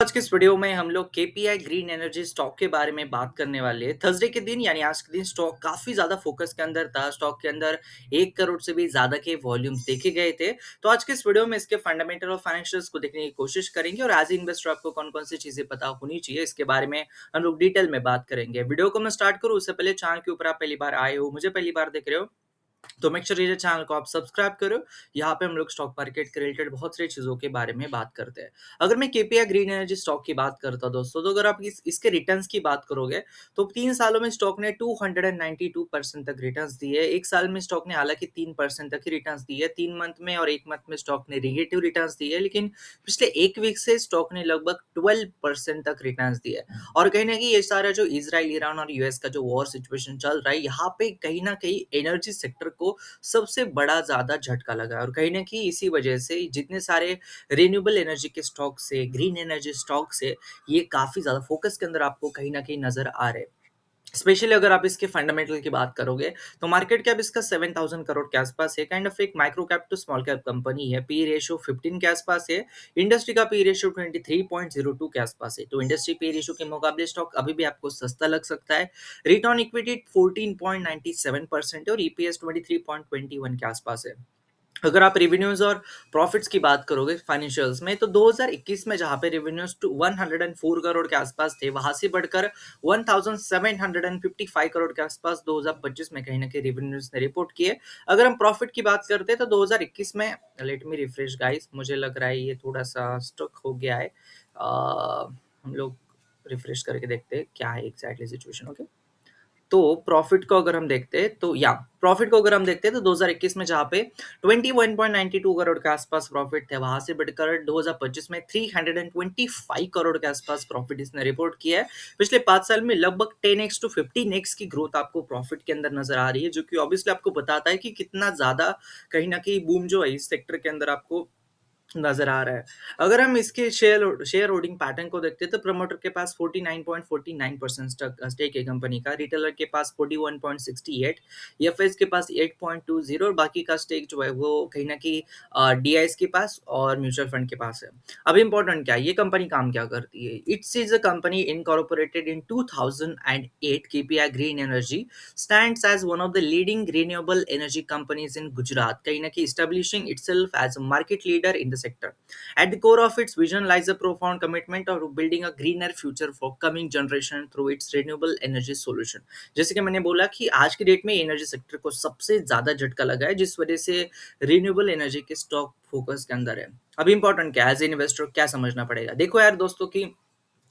आज के इस वीडियो में हम लोग केपीआई ग्रीन एनर्जी स्टॉक के बारे में बात करने वाले हैं। थर्सडे के दिन यानी आज के दिन स्टॉक काफी ज्यादा फोकस के अंदर था। स्टॉक के अंदर 1 करोड़ से भी ज्यादा के वॉल्यूम्स देखे गए थे। तो आज के इस वीडियो में इसके फंडामेंटल और फाइनेंशियल्स को देखने की कोशिश करेंगे और एज इन्वेस्टर आपको कौन कौन सी चीजें पता होनी चाहिए इसके बारे में हम लोग डिटेल में बात करेंगे। वीडियो को मैं स्टार्ट करूँ उससे पहले चैनल के ऊपर आप पहली बार आए हो, मुझे पहली बार देख रहे हो, तो मेक श्योर ये चैनल को आप सब्सक्राइब करो। यहाँ पे हम लोग स्टॉक मार्केट के रिलेटेड बहुत सारी चीजों के बारे में बात करते हैं। अगर मैं केपीआई ग्रीन एनर्जी स्टॉक की बात करता हूं दोस्तों, तो अगर आप इसके रिटर्न्स की बात करोगे तो 3 सालों में स्टॉक ने 292% तक रिटर्न्स दिए। एक साल में स्टॉक ने हालांकि 3% तक ही रिटर्न्स दिए, 3 मंथ में और 1 मंथ में स्टॉक ने निगेटिव रिटर्न्स दिए, लेकिन पिछले एक वीक से स्टॉक ने लगभग 12% तक रिटर्न्स दिए। और कहीं ना कहीं ये सारा जो इजराइल ईरान और यूएस का जो वॉर सिचुएशन चल रहा है, यहाँ पे कहीं ना कहीं एनर्जी सेक्टर को सबसे बड़ा ज़्यादा झटका लगा है। और कहीं न कहीं इसी वजह से जितने सारे रिन्यूएबल एनर्जी के स्टॉक से, ग्रीन एनर्जी स्टॉक से, ये काफ़ी ज़्यादा फ़ोकस के अंदर आपको कहीं न कहीं नज़र आ रहे हैं। स्पेशली अगर आप इसके फंडामेंटल की बात करोगे, तो मार्केट कैप इसका 7,000 करोड़ के आसपास है। काइंड ऑफ एक micro cap to small cap company है। पी रेशियो 15 के आसपास है। इंडस्ट्री का पी रेशियो 23.02 के आसपास है। तो इंडस्ट्री पी रेशियो के मुकाबले स्टॉक अभी भी आपको सस्ता लग सकता है। रिटर्न ऑन इक्विटी 14.97% है और ईपीएस 23.21 के आसपास है। अगर आप रेवेन्यूज और प्रॉफिट्स की बात करोगे फाइनेंशियल्स में, तो 2021 में जहां पे रेवेन्यूज 104 करोड़ के आसपास थे, वहां से बढ़कर 1755 करोड़ के आसपास 2025 में कहीं ना कहीं रेवेन्यूज ने रिपोर्ट किए। अगर हम प्रॉफिट की बात करते हैं तो 2021 में, लेट मी रिफ्रेश गाइस, मुझे लग रहा है ये थोड़ा सा स्टक हो गया है। हम लोग रिफ्रेश करके देखते हैं क्या है एग्जैक्टली सिचुएशन। ओके, तो प्रॉफिट को अगर हम देखते हैं तो या प्रॉफिट को अगर हम देखते हैं तो 2021 में जहाँ पे 21.92 करोड़ के आसपास प्रॉफिट थे, वहां से बढ़कर 2025 में 325 करोड़ के आसपास प्रॉफिट इसने रिपोर्ट किया है। पिछले 5 साल में लगभग 10x टू 15x की ग्रोथ आपको प्रॉफिट के अंदर नजर आ रही है, जो कि ऑब्वियसली आपको बताता है कि कितना ज्यादा कहीं ना कहीं बूम जो है इस सेक्टर के अंदर आपको नज़र आ रहा है। अगर हम इसके शेयर होल्डिंग पैटर्न को देखते हैं तो प्रमोटर के पास 49.49% स्टेक है कंपनी का, रिटेलर के पास 41.68, एफएस के पास 8.20 और बाकी का स्टेक जो है वो कहीं न कहीं डीआईएस के पास और म्यूचुअल फंड के पास है। अब इम्पोर्टेंट क्या है, ये कंपनी काम क्या करती है? It's is a company incorporated in 2008। KPI green energy stands as one of the leading renewable energy companies in Gujarat, कहीं ना कहीं establishing itself as a market leader in the sector. At the core of its vision lies a profound commitment of building a greener future for coming generation through its renewable energy solution. जैसे कि मैंने बोला कि आज की date में energy sector को सबसे ज्यादा झटका लगा है, जिस वजह से रिन्यूएबल एनर्जी के स्टॉक फोकस के अंदर है। अब इंपॉर्टेंट क्या है, एज इन्वेस्टर क्या समझना पड़ेगा? देखो यार दोस्तों की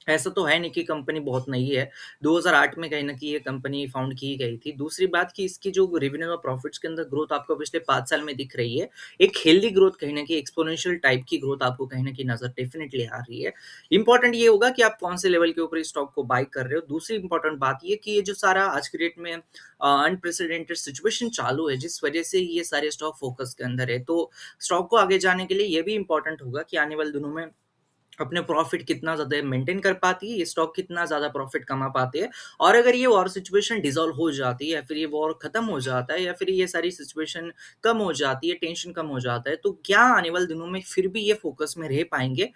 ऐसा तो है नहीं कि कंपनी बहुत नई है। 2008 में कहीं न कहीं ये कंपनी फाउंड की गई थी। दूसरी बात कि इसकी जो रेवेन्यू और प्रॉफिट्स के अंदर ग्रोथ आपको पिछले 5 साल में दिख रही है, एक हेल्दी ग्रोथ, कहीं न कहीं एक्स्पोनेंशियल टाइप की ग्रोथ आपको कहीं न कहीं नज़र डेफिनिटली आ रही है। इम्पोर्टेंट ये होगा कि आप कौन से लेवल के ऊपर इस स्टॉक को बाय कर रहे हो। दूसरी इम्पोर्टेंट बात ये कि ये जो सारा आज की डेट में अनप्रेसिडेंटेड सिचुएशन चालू है, जिस वजह से ये सारे स्टॉक फोकस के अंदर है। तो स्टॉक को आगे जाने के लिए ये भी इम्पोर्टेंट होगा कि आने वाले दिनों में अपने प्रॉफिट कितना ज़्यादा मेंटेन कर पाती है, ये स्टॉक कितना ज़्यादा प्रॉफिट कमा पाते हैं। और अगर ये वॉर सिचुएशन डिसॉल्व हो जाती है या फिर ये वॉर खत्म हो जाता है या फिर ये सारी सिचुएशन कम हो जाती है, टेंशन कम हो जाता है, तो क्या आने वाले दिनों में फिर भी ये फोकस में रह पाएँगे?